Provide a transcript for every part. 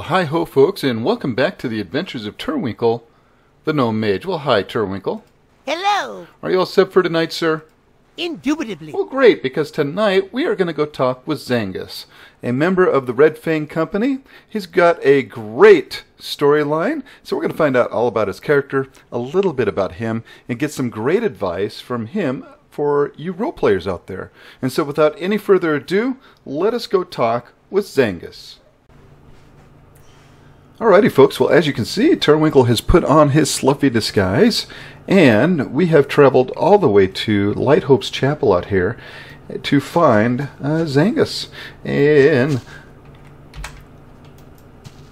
Well, hi-ho, folks, and welcome back to the adventures of Turwinkle, the Gnome Mage. Well, hi, Turwinkle. Hello. Are you all set for tonight, sir? Indubitably. Well, great, because tonight we are going to go talk with Zangus, a member of the Redfang Company. He's got a great storyline, so we're going to find out all about his character, a little bit about him, and get some great advice from him for you role players out there. And so without any further ado, let us go talk with Zangus. Alrighty, folks. Well, as you can see, Turwinkle has put on his sluffy disguise, and we have traveled all the way to Light Hope's Chapel out here to find Zangus. And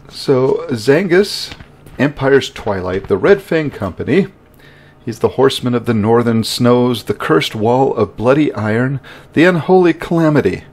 so, Zangus, Empire's Twilight, the Redfang Company. He's the horseman of the northern snows, the cursed wall of bloody iron, the unholy calamity,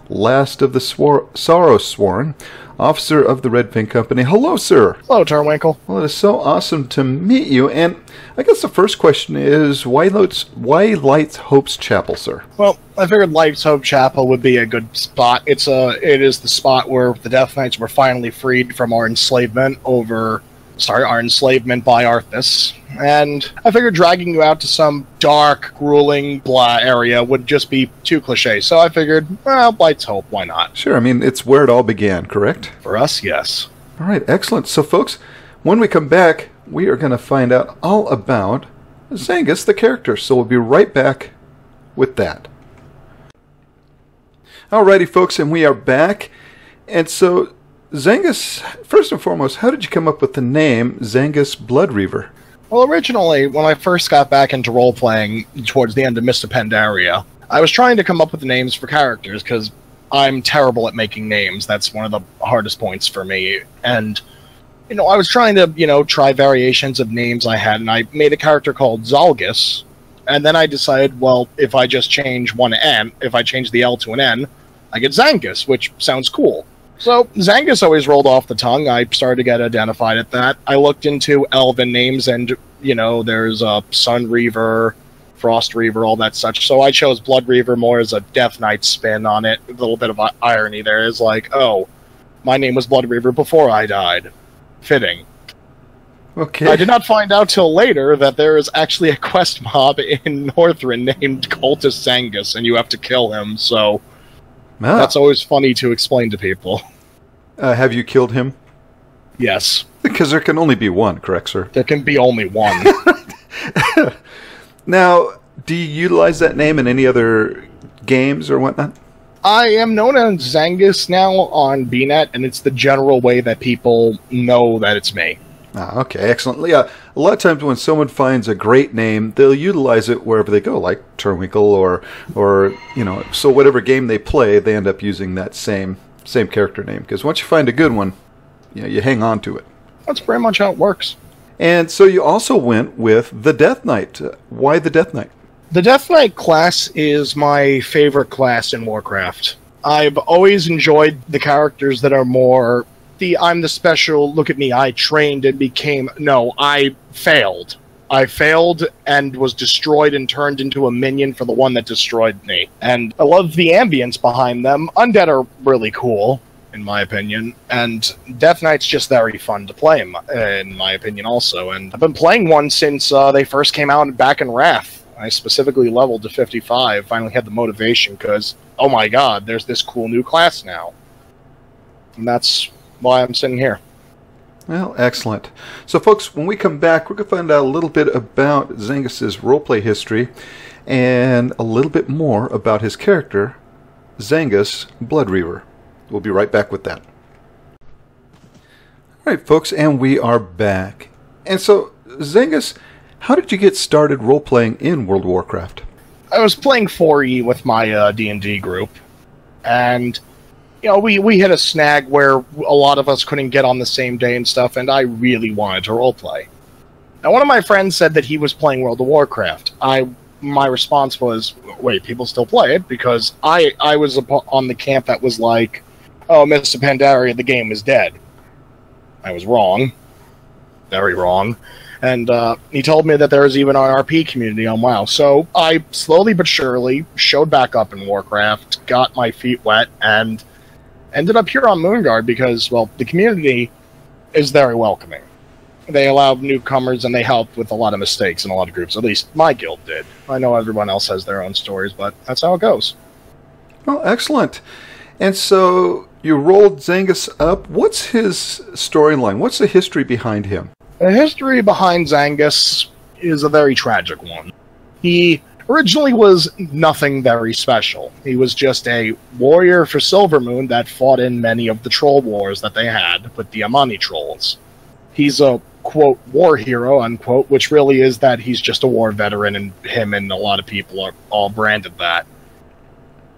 last of the sorrow-sworn, officer of the Redfang Company. Hello, sir. Hello, Turwinkle. Well, it is so awesome to meet you. And I guess the first question is, why Light Hope's Chapel, sir? Well, I figured Light Hope Chapel would be a good spot. It is the spot where the Death Knights were finally freed from our enslavement our enslavement by Arthas. And I figured dragging you out to some dark, grueling, blah area would just be too cliche. So I figured, well, Light's Hope, why not? Sure, I mean, it's where it all began, correct? For us, yes. All right, excellent. So, folks, when we come back, we are going to find out all about Zangus, the character. So we'll be right back with that. Alrighty, folks, and we are back. And so, Zangus, first and foremost, how did you come up with the name Zangus Bloodreaver? Well, originally, when I first got back into role-playing towards the end of Mr. Pandaria, I was trying to come up with names for characters, because I'm terrible at making names. That's one of the hardest points for me. And, I was trying to, try variations of names I had, and I made a character called Zangus, and then I decided, well, if I just change one N, if I change the L to an N, I get Zangus, which sounds cool. So, Zangus always rolled off the tongue. I started to get identified at that. I looked into elven names, and, there's Sun Reaver, Frost Reaver, all that such. So I chose Bloodreaver more as a Death Knight spin on it. A little bit of irony there is like, oh, my name was Bloodreaver before I died. Fitting. Okay. I did not find out till later that there is actually a quest mob in Northrend named Cultist Zangus, and you have to kill him, so... That's always funny to explain to people. Have you killed him? Yes. Because there can only be one, correct, sir? There can be only one. Now, do you utilize that name in any other games or whatnot? I am known as Zangus now on BNet, and it's the general way that people know that it's me. Ah, okay, excellent. Yeah, a lot of times when someone finds a great name, they'll utilize it wherever they go, like Turwinkle or so whatever game they play, they end up using that same character name. Because once you find a good one, you hang on to it. That's pretty much how it works. And so you also went with the Death Knight. Why the Death Knight? The Death Knight class is my favorite class in Warcraft. I've always enjoyed the characters that are more... I'm the special, look at me, I trained and became... No, I failed. I failed and was destroyed and turned into a minion for the one that destroyed me. And I love the ambience behind them. Undead are really cool, in my opinion. And Death Knight's just very fun to play, in my opinion, also. And I've been playing one since they first came out back in Wrath. I specifically leveled to 55, finally had the motivation, because, oh my god, there's this cool new class now. And that's... why I'm sitting here. Well, excellent. So, folks, when we come back, we're going to find out a little bit about Zangus's roleplay history and a little bit more about his character, Zangus Bloodreaver. We'll be right back with that. All right, folks, and we are back. And so, Zangus, how did you get started roleplaying in World of Warcraft? I was playing 4E with my D&D group, and... we hit a snag where a lot of us couldn't get on the same day and stuff, and I really wanted to roleplay. Now, one of my friends said that he was playing World of Warcraft. My response was, wait, people still play it? Because I was on the camp that was like, oh, Mr. Pandaria, the game is dead. I was wrong. Very wrong. And he told me that there was even an RP community on WoW. So I slowly but surely showed back up in Warcraft, got my feet wet, and ended up here on Moonguard because, well, the community is very welcoming. They allowed newcomers, and they helped with a lot of mistakes in a lot of groups. At least my guild did. I know everyone else has their own stories, but that's how it goes. Oh, excellent. And so you rolled Zangus up. What's his storyline? What's the history behind him? The history behind Zangus is a very tragic one. He originally was nothing very special. He was just a warrior for Silvermoon that fought in many of the troll wars that they had with the Amani trolls. He's a, quote, war hero, unquote, which really is that he's just a war veteran, and him and a lot of people are all branded that.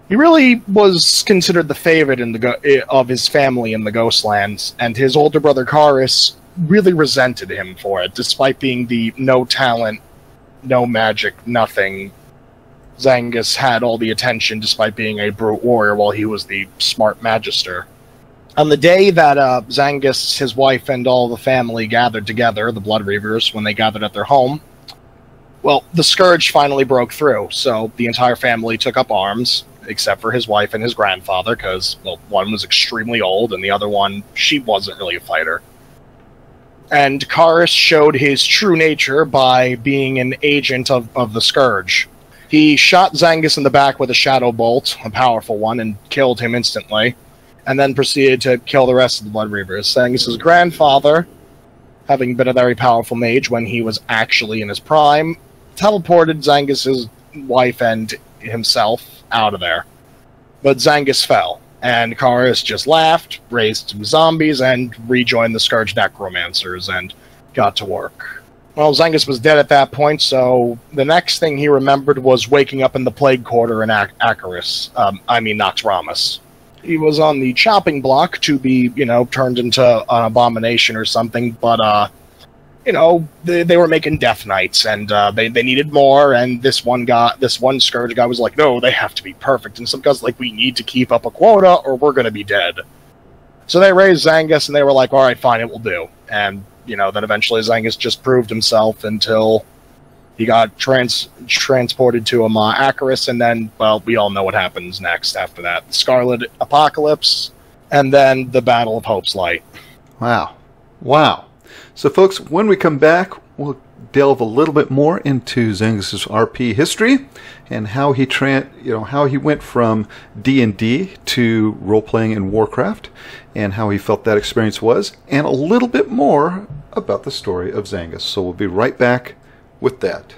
He really was considered the favorite of his family in the Ghostlands, and his older brother Karis really resented him for it, despite being the no talent, no magic, nothing. Zangus had all the attention despite being a brute warrior while he was the smart magister. On the day that Zangus, his wife, and all the family gathered together, the Bloodreavers, when they gathered at their home, well, the Scourge finally broke through, so the entire family took up arms, except for his wife and his grandfather, because, well, one was extremely old, and the other one, she wasn't really a fighter. And Karis showed his true nature by being an agent of the Scourge. He shot Zangus in the back with a shadow bolt, a powerful one, and killed him instantly, and then proceeded to kill the rest of the Bloodreavers. Zangus's grandfather, having been a very powerful mage when he was actually in his prime, teleported Zangus's wife and himself out of there. But Zangus fell, and Karis just laughed, raised some zombies, and rejoined the Scourge Necromancers, and got to work. Well, Zangus was dead at that point, so the next thing he remembered was waking up in the Plague Quarter in Noxramas. He was on the chopping block to be, turned into an abomination or something, but, they were making death knights, and they needed more, and this one Scourge guy was like, no, they have to be perfect, and some guys like, we need to keep up a quota, or we're gonna be dead. So they raised Zangus, and they were like, alright, fine, it will do. And, then eventually Zangus just proved himself until he got transported to Acaris, and then, well, we all know what happens next after that. The Scarlet Apocalypse, and then the Battle of Hope's Light. Wow. So, folks, when we come back, we'll delve a little bit more into Zangus's RP history and how he went from D&D to role-playing in Warcraft, and how he felt that experience was, and a little bit more about the story of Zangus. So we'll be right back with that.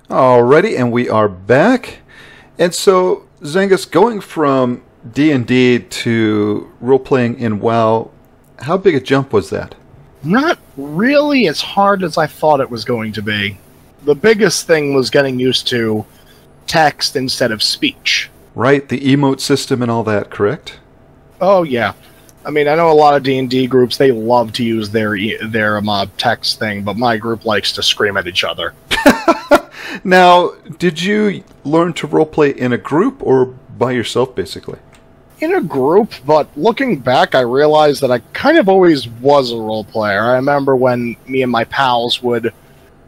Alrighty, and we are back. And so, Zangus, going from D&D to role-playing in WoW, how big a jump was that? Not really as hard as I thought it was going to be. The biggest thing was getting used to text instead of speech. Right, the emote system and all that, correct? Oh, yeah. I mean, I know a lot of D&D groups, they love to use their text thing, but my group likes to scream at each other. Now, did you learn to roleplay in a group or by yourself, basically? In a group, but looking back, I realized that I kind of always was a role player. I remember when me and my pals when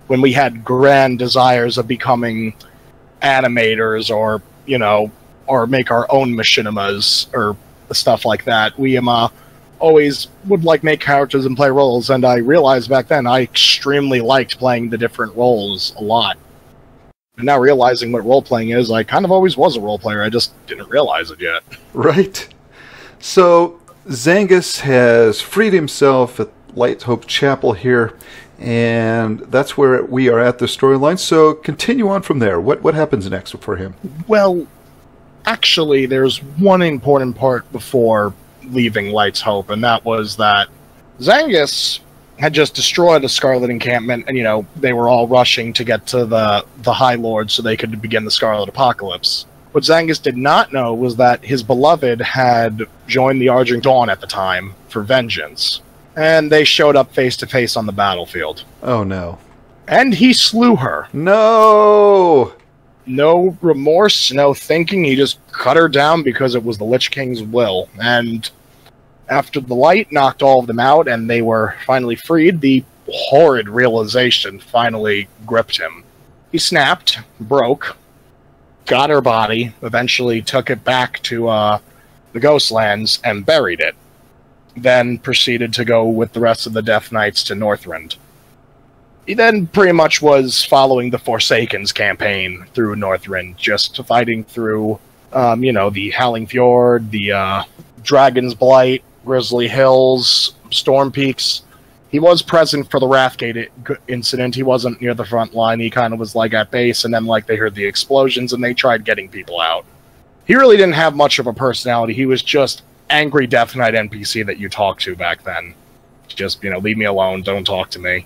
we had grand desires of becoming animators or, or make our own machinimas or stuff like that, we always would make characters and play roles, and I realized back then I extremely liked playing the different roles a lot. And now realizing what role-playing is, I kind of always was a role player, I just didn't realize it yet. Right. So, Zangus has freed himself at Light Hope Chapel here, and that's where we are at the storyline. So, continue on from there. What happens next for him? Well, actually, there's one important part before leaving Light's Hope, and that was that Zangus had just destroyed the Scarlet Encampment, and, they were all rushing to get to the High Lord so they could begin the Scarlet Apocalypse. What Zangus did not know was that his beloved had joined the Argent Dawn at the time for vengeance, and they showed up face-to-face on the battlefield. Oh, no. And he slew her. No! No remorse, no thinking, he just cut her down because it was the Lich King's will, and after the light knocked all of them out and they were finally freed, the horrid realization finally gripped him. He snapped, broke, got her body, eventually took it back to the Ghostlands and buried it. Then proceeded to go with the rest of the Death Knights to Northrend. He then pretty much was following the Forsaken's campaign through Northrend, just fighting through, the Howling Fjord, the Dragon's Blight, Grizzly Hills, Storm Peaks. He was present for the Wrathgate incident. He wasn't near the front line. He kind of was like at base, and then they heard the explosions and they tried getting people out. He really didn't have much of a personality. He was just angry Death Knight NPC that you talked to back then. Just, leave me alone, don't talk to me.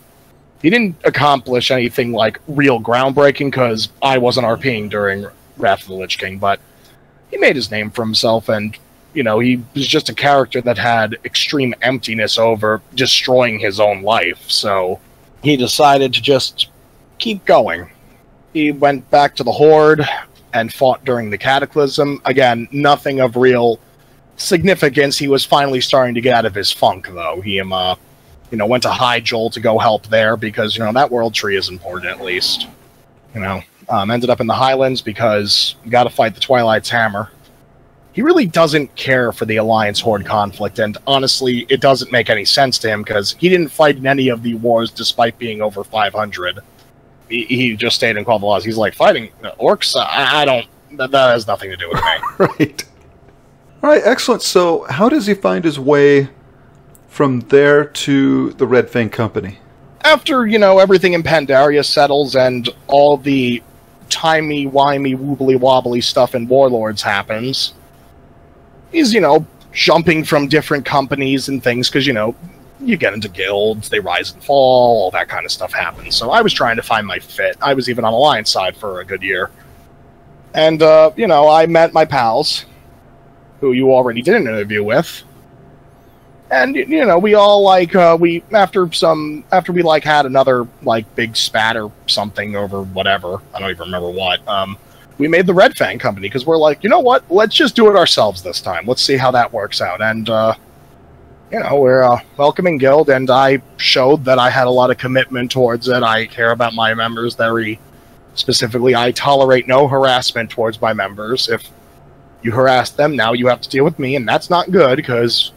He didn't accomplish anything real groundbreaking because I wasn't RPing during Wrath of the Lich King, but he made his name for himself, and he was just a character that had extreme emptiness over destroying his own life, so he decided to just keep going. He went back to the Horde and fought during the Cataclysm. Again, nothing of real significance. He was finally starting to get out of his funk, though. He went to Hyjal to go help there because, that world tree is important, at least. Ended up in the Highlands because you got to fight the Twilight's Hammer. He really doesn't care for the Alliance-Horde conflict, and honestly, it doesn't make any sense to him, because he didn't fight in any of the wars despite being over 500. He just stayed in Call of the Laws. He's like, fighting orcs? I don't... That has nothing to do with me. Right. Alright, excellent. So, how does he find his way from there to the Redfang Company? After, everything in Pandaria settles and all the timey-wimey, wobbly-wobbly stuff in Warlords happens, he's, jumping from different companies and things, because, you get into guilds, they rise and fall, all that kind of stuff happens. So I was trying to find my fit. I was even on Alliance side for a good year. And, I met my pals, who you already did an interview with. And, we all, after we, had another, big spat or something over whatever, I don't even remember what, we made the Redfang Company, because we're like, you know what, let's just do it ourselves this time. Let's see how that works out. And, we're a welcoming guild, and I showed that I had a lot of commitment towards it. I care about my members very specifically. I tolerate no harassment towards my members. If you harass them, now you have to deal with me, and that's not good, because...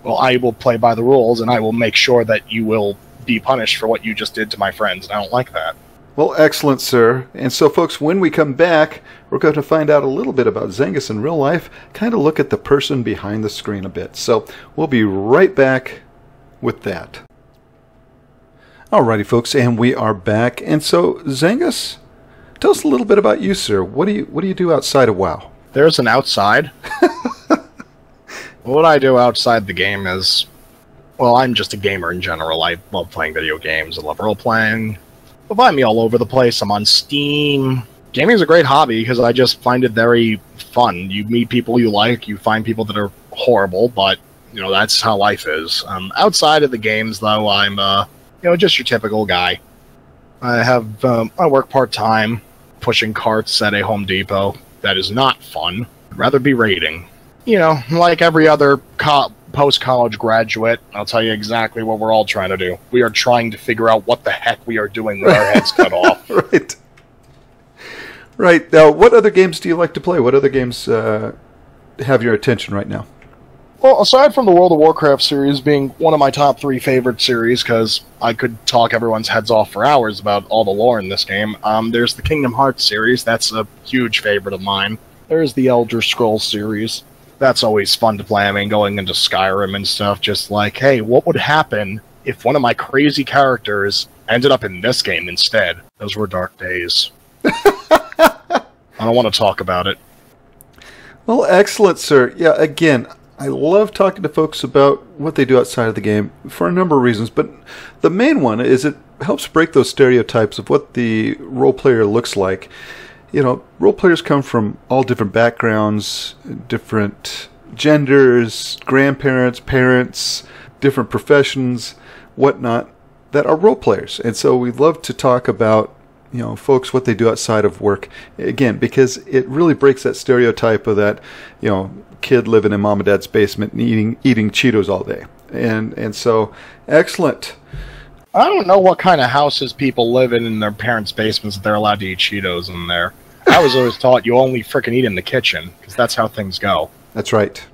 well, I will play by the rules, and I will make sure that you will be punished for what you just did to my friends, and I don't like that. Well, excellent, sir. And so, folks, when we come back, we're going to find out a little bit about Zangus in real life, kind of look at the person behind the screen a bit. So, we'll be right back with that. Alrighty, folks, and we are back. And so, Zangus, tell us a little bit about you, sir. What do you do outside of WoW? There's an outside. What I do outside the game is, well, I'm just a gamer in general. I love playing video games. I love role-playing. You'll find me all over the place. I'm on Steam. Gaming is a great hobby because I just find it very fun. You meet people you like. You find people that are horrible, but, that's how life is. Outside of the games, though, I'm, just your typical guy. I work part-time, pushing carts at a Home Depot. That is not fun. I'd rather be raiding. Like every other post-college graduate, I'll tell you exactly what we're all trying to do. We are trying to figure out what the heck we are doing with our heads cut off. Right. Right. Now, what other games do you like to play? What other games have your attention right now? Well, aside from the World of Warcraft series being one of my top 3 favorite series, because I could talk everyone's heads off for hours about all the lore in this game, there's the Kingdom Hearts series. That's a huge favorite of mine. There's the Elder Scrolls series. That's always fun to play. I mean, going into Skyrim and stuff, just like, hey, what would happen if one of my crazy characters ended up in this game instead? Those were dark days. I don't want to talk about it. Well, excellent, sir. Yeah, again, I love talking to folks about what they do outside of the game for a number of reasons, but the main one is it helps break those stereotypes of what the role player looks like. Role players come from all different backgrounds, different genders, grandparents, parents, different professions, whatnot, that are role players. And so we love to talk about, folks, what they do outside of work, again, because it really breaks that stereotype of that, kid living in mom and dad's basement and eating Cheetos all day. And so, excellent. I don't know what kind of houses people live in their parents' basements that they're allowed to eat Cheetos in there. I was always taught you only frickin' eat in the kitchen, because that's how things go. That's right.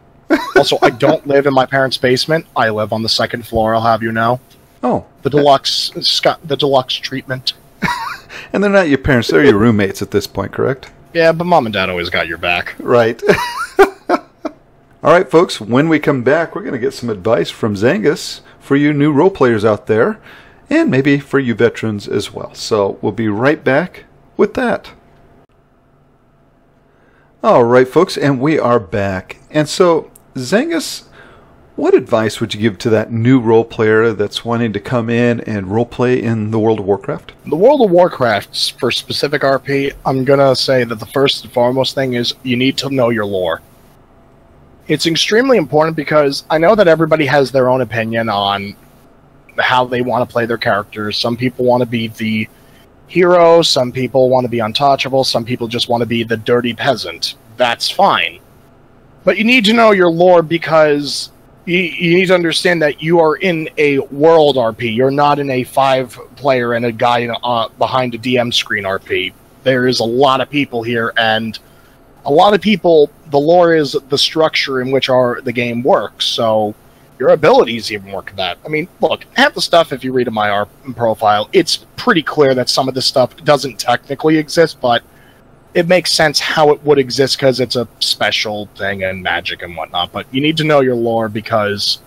Also, I don't live in my parents' basement. I live on the second floor, I'll have you know. Oh. The deluxe treatment. And they're not your parents, they're your roommates at this point, correct? Yeah, but mom and dad always got your back. Right. All right, folks, when we come back, we're going to get some advice from Zangus for you new role players out there, and maybe for you veterans as well. So we'll be right back with that. All right, folks, and we are back. And so, Zangus, what advice would you give to that new role player that's wanting to come in and role play in the World of Warcraft? The World of Warcraft, for specific RP, I'm going to say that the first and foremost thing is you need to know your lore. It's extremely important because I know that everybody has their own opinion on how they want to play their characters. Some people want to be the hero, some people want to be untouchable, some people just want to be the dirty peasant. That's fine. But you need to know your lore because you need to understand that you are in a world RP. You're not in a 5-player and a guy behind a DM screen RP. There is a lot of people here, and a lot of people, the lore is the structure in which the game works, so your abilities even work that. I mean, look, half the stuff, if you read in my profile, it's pretty clear that some of this stuff doesn't technically exist, but it makes sense how it would exist because it's a special thing and magic and whatnot. But you need to know your lore because,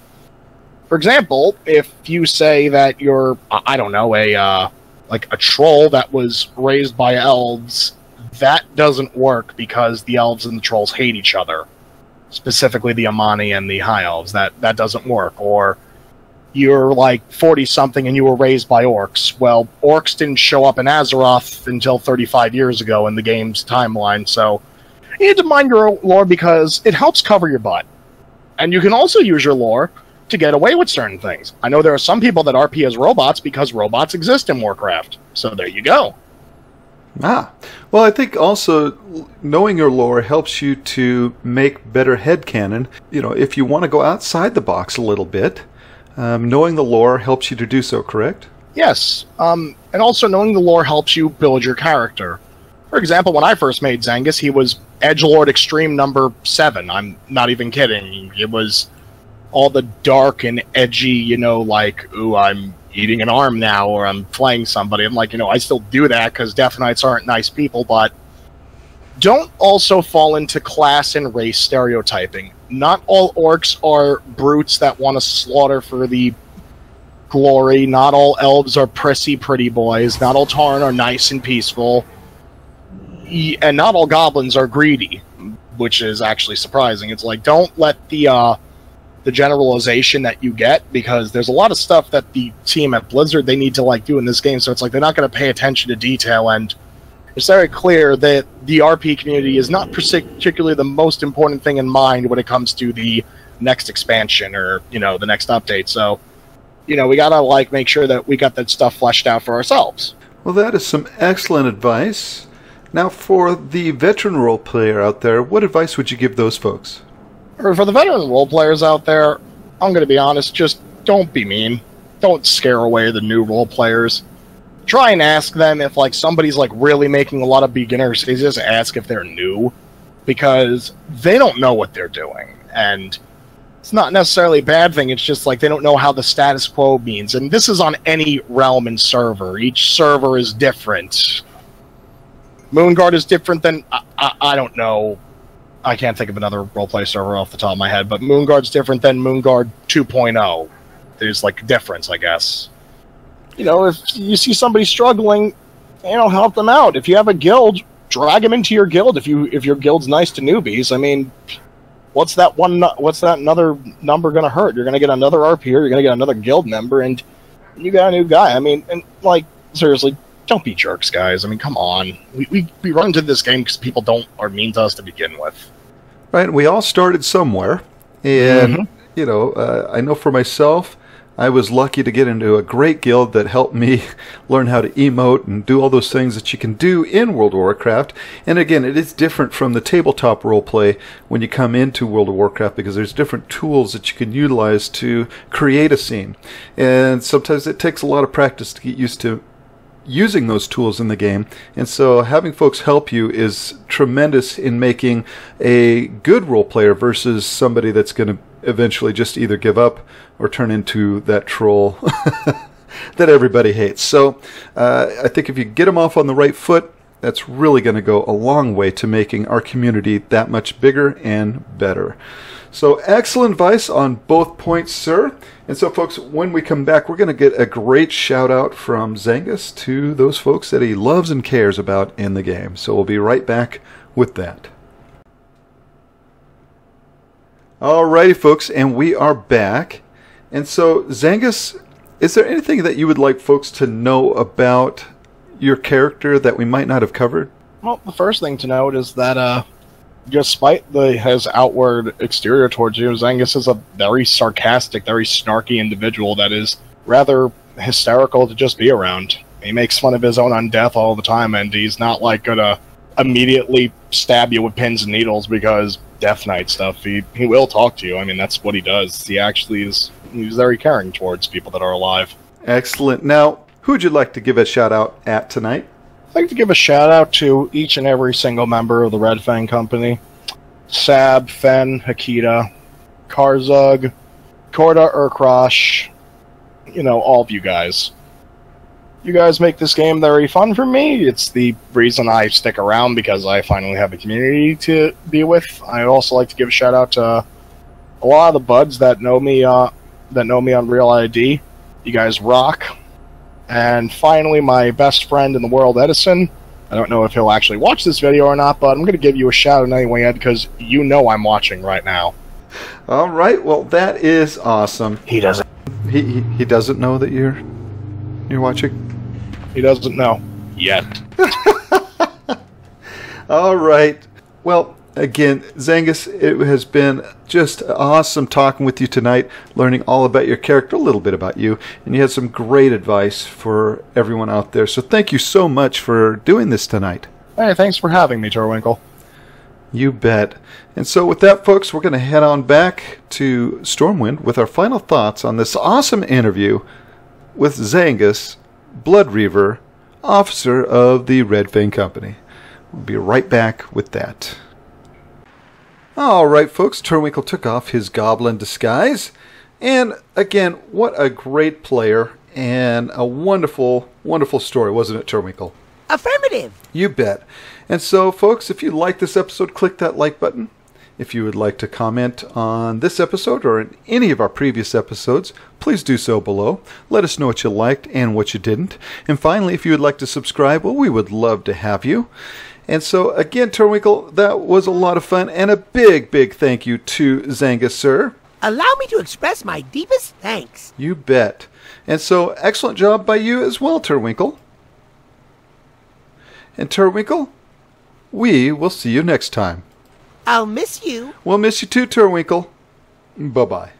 for example, if you say that you're, I don't know, like a troll that was raised by elves, that doesn't work because the elves and the trolls hate each other. Specifically the Amani and the High Elves. That doesn't work. Or you're like 40-something and you were raised by orcs. Well, orcs didn't show up in Azeroth until 35 years ago in the game's timeline, so you need to mind your lore because it helps cover your butt. And you can also use your lore to get away with certain things. I know there are some people that RP as robots because robots exist in Warcraft. So there you go. Ah, well, I think also knowing your lore helps you to make better headcanon. You know, if you want to go outside the box a little bit, knowing the lore helps you to do so, correct? Yes, and also knowing the lore helps you build your character. For example, when I first made Zangus, he was Edgelord Extreme number 7. I'm not even kidding. It was all the dark and edgy, you know, like, ooh, I'm eating an arm now, or I'm flaying somebody. I'm like, you know, I still do that because Death Knights aren't nice people, but don't also fall into class and race stereotyping. Not all orcs are brutes that want to slaughter for the glory. Not all elves are prissy pretty boys. Not all Tauren are nice and peaceful. And not all goblins are greedy, which is actually surprising. It's like, don't let the generalization that you get, because there's a lot of stuff that the team at Blizzard, they need to like do in this game, so it's like they're not going to pay attention to detail, and it's very clear that the RP community is not particularly the most important thing in mind when it comes to the next expansion or, you know, the next update. So, you know, we got to like make sure that we got that stuff fleshed out for ourselves. Well, that is some excellent advice. Now, for the veteran role player out there, what advice would you give those folks? For the veteran role players out there, I'm going to be honest, just don't be mean. Don't scare away the new role players. Try and ask them if like somebody's like really making a lot of beginners. Just ask if they're new, because they don't know what they're doing. And it's not necessarily a bad thing, it's just like they don't know how the status quo means. And this is on any realm and server. Each server is different. Moonguard is different than, I don't know. I can't think of another roleplay server off the top of my head, but Moonguard's different than Moonguard 2.0. There's like a difference, I guess. You know, if you see somebody struggling, you know, help them out. If you have a guild, drag them into your guild. If your guild's nice to newbies, I mean, what's that another number going to hurt? You're going to get another RP, or you're going to get another guild member, and you got a new guy. I mean, and like, seriously, don't be jerks, guys. I mean, come on. We run into this game because people are mean to us to begin with. Right, we all started somewhere, and, you know, I know for myself, I was lucky to get into a great guild that helped me learn how to emote and do all those things that you can do in World of Warcraft. And again, it is different from the tabletop roleplay when you come into World of Warcraft, because there's different tools that you can utilize to create a scene. And sometimes it takes a lot of practice to get used to using those tools in the game. And so having folks help you is tremendous in making a good role player versus somebody that's going to eventually just either give up or turn into that troll that everybody hates. So I think if you get them off on the right foot, that's really going to go a long way to making our community that much bigger and better. So excellent advice on both points, sir. And so, folks, when we come back, we're going to get a great shout out from Zangus to those folks that he loves and cares about in the game. So we'll be right back with that. Alrighty, folks, and we are back. And so, Zangus, is there anything that you would like folks to know about your character that we might not have covered? Well, the first thing to note is that, despite his outward exterior towards you, Zangus is a very sarcastic, very snarky individual that is rather hysterical to just be around. He makes fun of his own undeath all the time, and he's not like gonna immediately stab you with pins and needles because Death Knight stuff. He will talk to you. I mean, that's what he does. He's very caring towards people that are alive. Excellent. Now, who would you like to give a shout out at tonight? I'd like to give a shout out to each and every single member of the Redfang Company. Sab, Fen, Hakita, Karzug, Korda, Urkrosh, all of you guys. You guys make this game very fun for me. It's the reason I stick around, because I finally have a community to be with. I also like to give a shout out to a lot of the buds that know me on Real ID. You guys rock. And finally, my best friend in the world, Edison. I don't know if he'll actually watch this video or not, but I'm going to give you a shout out anyway, Ed, because you know I'm watching right now. All right, well, that is awesome. He doesn't. He doesn't know that you're watching? He doesn't know. Yet. All right. Well, again, Zangus, it has been just awesome talking with you tonight, learning all about your character, a little bit about you, and you had some great advice for everyone out there. So thank you so much for doing this tonight. Hey, thanks for having me, Turwinkle. You bet. And so with that, folks, we're going to head on back to Stormwind with our final thoughts on this awesome interview with Zangus Bloodreaver, officer of the Redfang Company. We'll be right back with that. Alright, folks, Turwinkle took off his goblin disguise. And again, what a great player and a wonderful, wonderful story, wasn't it, Turwinkle? Affirmative. You bet. And so, folks, if you like this episode, click that like button. If you would like to comment on this episode or in any of our previous episodes, please do so below. Let us know what you liked and what you didn't. And finally, if you would like to subscribe, well, we would love to have you. And so, again, Turwinkle, that was a lot of fun, and a big, big thank you to Zangus, sir. Allow me to express my deepest thanks. You bet. And so, excellent job by you as well, Turwinkle. And Turwinkle, we will see you next time. I'll miss you. We'll miss you too, Turwinkle. Bye-bye.